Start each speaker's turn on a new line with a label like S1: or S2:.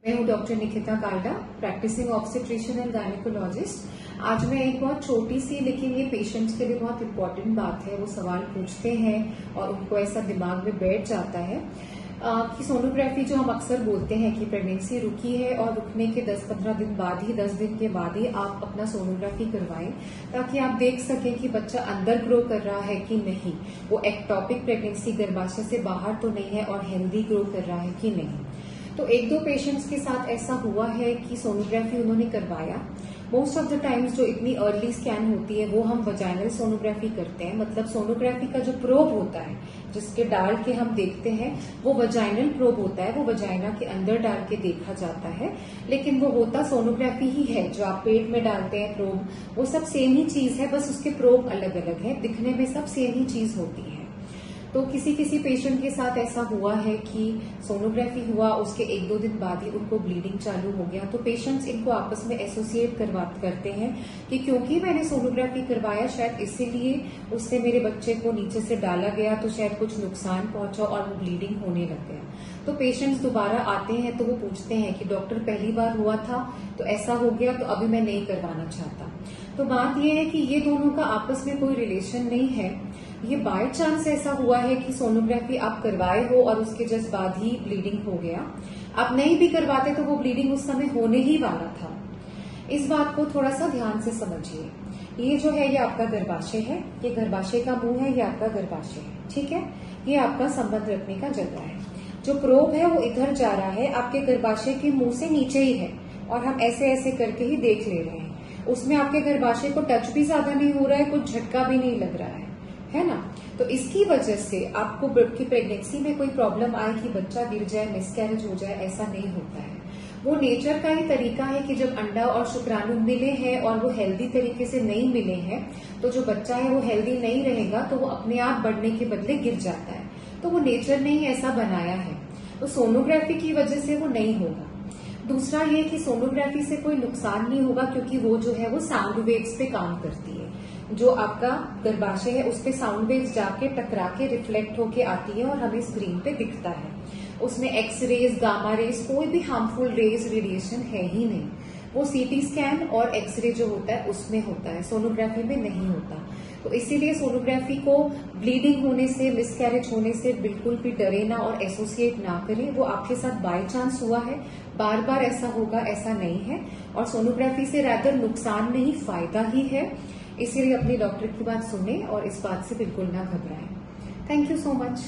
S1: मैं हूँ doctor Nikita Kalda, practising obstetrician and gynaecologist. आज मैं एक बहुत छोटी सी लेकिन ये पेशेंट्स के लिए बहुत इंपॉर्टेंट बात है, वो सवाल पूछते हैं और उनको ऐसा दिमाग में बैठ जाता है कि सोनोग्राफी जो हम अक्सर बोलते हैं कि प्रेगनेंसी रुकी है और रुकने के 10-15 दिन बाद ही 10 दिन के बाद ही आप अपना सोनोग्राफी करवाएं, ताकि आप देख सकें कि बच्चा अंदर ग्रो कर रहा है कि नहीं, वो एक्टोपिक प्रेगनेंसी गर्भाशय से बाहर तो नहीं है और हेल्दी ग्रो कर रहा है कि नहीं। तो एक दो पेशेंट्स के साथ ऐसा हुआ है कि सोनोग्राफी उन्होंने करवाया। मोस्ट ऑफ द टाइम्स जो इतनी अर्ली स्कैन होती है वो हम वजाइनल सोनोग्राफी करते हैं, मतलब सोनोग्राफी का जो प्रोब होता है जिसके डाल के हम देखते हैं वो वजाइनल प्रोब होता है, वो वजाइना के अंदर डाल के देखा जाता है। लेकिन वो होता सोनोग्राफी ही है, जो आप पेट में डालते हैं प्रोब, वो सब सेम ही चीज है, बस उसके प्रोब अलग अलग है, दिखने में सब सेम ही चीज होती है। तो किसी किसी पेशेंट के साथ ऐसा हुआ है कि सोनोग्राफी हुआ, उसके 1-2 दिन बाद ही उनको ब्लीडिंग चालू हो गया। तो पेशेंट्स इनको आपस में एसोसिएट करते हैं कि क्योंकि मैंने सोनोग्राफी करवाया, शायद इसीलिए उससे मेरे बच्चे को नीचे से डाला गया तो शायद कुछ नुकसान पहुंचा और वो ब्लीडिंग होने लग गया। तो पेशेंट्स दोबारा आते हैं तो वो पूछते हैं कि डॉक्टर पहली बार हुआ था तो ऐसा हो गया, तो अभी मैं नहीं करवाना चाहता। तो बात यह है कि ये दोनों का आपस में कोई रिलेशन नहीं है, ये बाय चांस ऐसा हुआ है कि सोनोग्राफी आप करवाए हो और उसके जस्ट बाद ही ब्लीडिंग हो गया। आप नहीं भी करवाते तो वो ब्लीडिंग उस समय होने ही वाला था। इस बात को थोड़ा सा ध्यान से समझिए। ये जो है ये आपका गर्भाशय है, ये गर्भाशय का मुंह है, ये आपका गर्भाशय है, ठीक है। ये आपका संबंध रखने का जगह है। जो प्रोब है वो इधर जा रहा है, आपके गर्भाशय के मुंह से नीचे ही है और हम ऐसे ऐसे करके ही देख ले रहे हैं। उसमें आपके गर्भाशय को टच भी ज्यादा नहीं हो रहा है, कुछ झटका भी नहीं लग रहा है ना। तो इसकी वजह से आपको की प्रेगनेंसी में कोई प्रॉब्लम आए कि बच्चा गिर जाए, मिसकैरेज हो जाए, ऐसा नहीं होता है। वो नेचर का ही तरीका है कि जब अंडा और शुक्राणु मिले हैं और वो हेल्दी तरीके से नहीं मिले हैं, तो जो बच्चा है वो हेल्दी नहीं रहेगा, तो वो अपने आप बढ़ने के बदले गिर जाता है। तो वो नेचर ने ही ऐसा बनाया है, तो सोनोग्राफी की वजह से वो नहीं होगा। दूसरा ये कि सोनोग्राफी से कोई नुकसान नहीं होगा, क्योंकि वो जो है वो साउंड वेव्स पे काम करती है। जो आपका गर्भाशय है उस पे साउंड वेव्स जाके टकरा के रिफ्लेक्ट होके आती है और हमें स्क्रीन पे दिखता है। उसमें एक्स रेज, गामा रेज, कोई भी हार्मफुल रेज, रेडिएशन है ही नहीं। वो सीटी स्कैन और एक्सरे जो होता है उसमें होता है, सोनोग्राफी में नहीं होता। तो इसीलिए सोनोग्राफी को ब्लीडिंग होने से, मिसकैरेज होने से बिल्कुल भी डरे ना और एसोसिएट ना करें। वो आपके साथ बाय चांस हुआ है, बार बार ऐसा होगा ऐसा नहीं है। और सोनोग्राफी से रादर नुकसान नहीं, फायदा ही है। इसीलिए अपने डॉक्टर की बात सुने और इस बात से बिल्कुल ना घबराएं। Thank you so much.